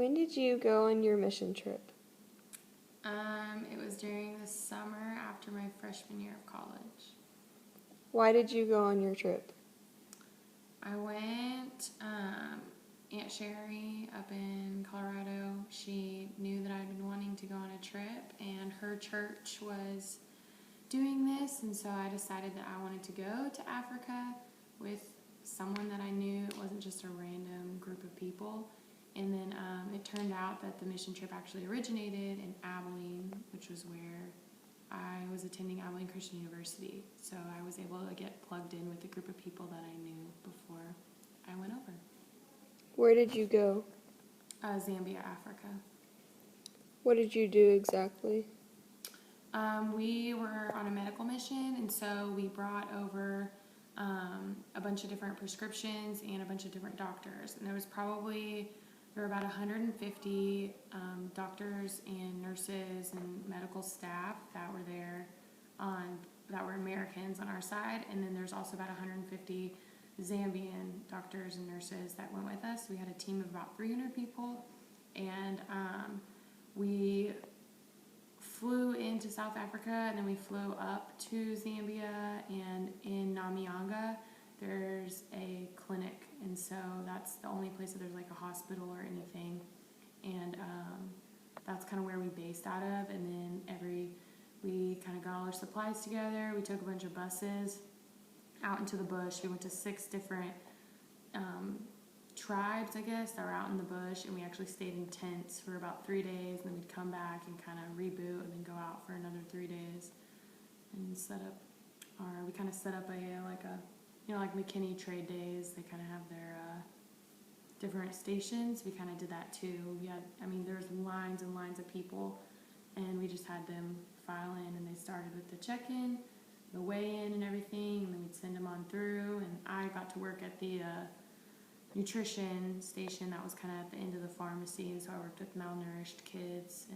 When did you go on your mission trip? It was during the summer after my freshman year of college. Why did you go on your trip? I went, Aunt Sherry up in Colorado, she knew that I'd been wanting to go on a trip, and her church was doing this, and so I decided that I wanted to go to Africa with someone that I knew. It wasn't just a random group of people. And then it turned out that the mission trip actually originated in Abilene, which was where I was attending Abilene Christian University. So I was able to get plugged in with a group of people that I knew before I went over. Where did you go? Zambia, Africa. What did you do exactly? We were on a medical mission, and so we brought over a bunch of different prescriptions and a bunch of different doctors. And there were about 150 doctors and nurses and medical staff that were there that were Americans on our side, and then there's also about 150 Zambian doctors and nurses that went with us. We had a team of about 300 people, and we flew into South Africa, and then we flew up to Zambia, and in Namyanga there's a clinic, and so that's the only place that there's like a hospital or anything, and that's kind of where we based out of. And then we kind of got all our supplies together. We took a bunch of buses out into the bush. We went to 6 different tribes, I guess, that were out in the bush, and we actually stayed in tents for about 3 days, and then we'd come back and kind of reboot and then go out for another 3 days and we kind of set up like McKinney trade days. They kind of have their different stations. We kind of did that too. There's lines and lines of people, and we just had them file in, and they started with the check-in, the weigh-in and everything, and then we'd send them on through, and I got to work at the nutrition station that was kind of at the end of the pharmacy, and so I worked with malnourished kids,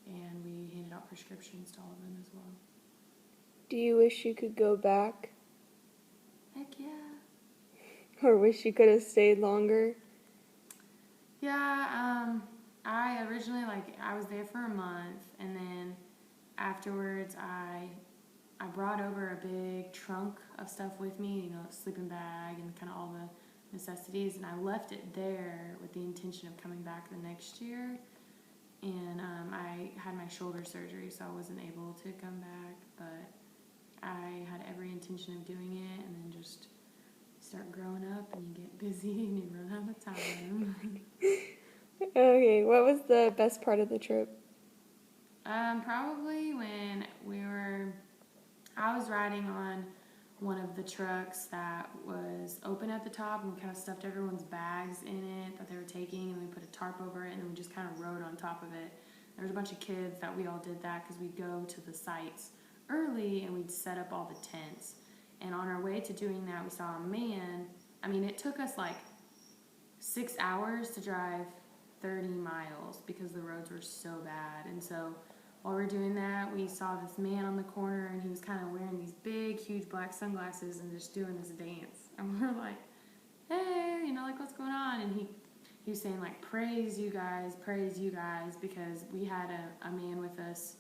and we handed out prescriptions to all of them as well. Do you wish you could go back? Heck yeah. Or wish you could have stayed longer? Yeah, I originally, I was there for a month, and then afterwards I brought over a big trunk of stuff with me, a sleeping bag and kind of all the necessities, and I left it there with the intention of coming back the next year. And I had my shoulder surgery, so I wasn't able to come back, but I had every intention of doing it, and then just start growing up, and you get busy, and you run out of time. Okay, what was the best part of the trip? Probably when I was riding on one of the trucks that was open at the top, and we kind of stuffed everyone's bags in it that they were taking, and we put a tarp over it, and then we just kind of rode on top of it. There was a bunch of kids that we all did that because we'd go to the sites early, and we'd set up all the tents. And on our way to doing that, we saw a man. It took us 6 hours to drive 30 miles because the roads were so bad. And so while we were doing that, we saw this man on the corner, and he was kind of wearing these big, huge black sunglasses and just doing this dance. And we were like, hey, what's going on? And he was saying, praise you guys, because we had a man with us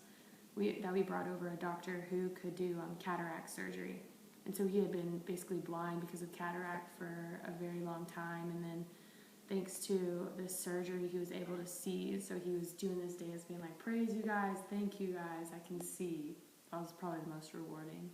that we brought over, a doctor who could do cataract surgery. And so he had been basically blind because of cataract for a very long time, and then thanks to this surgery, he was able to see. So he was doing this dance, being like, praise you guys, thank you guys, I can see. That was probably the most rewarding.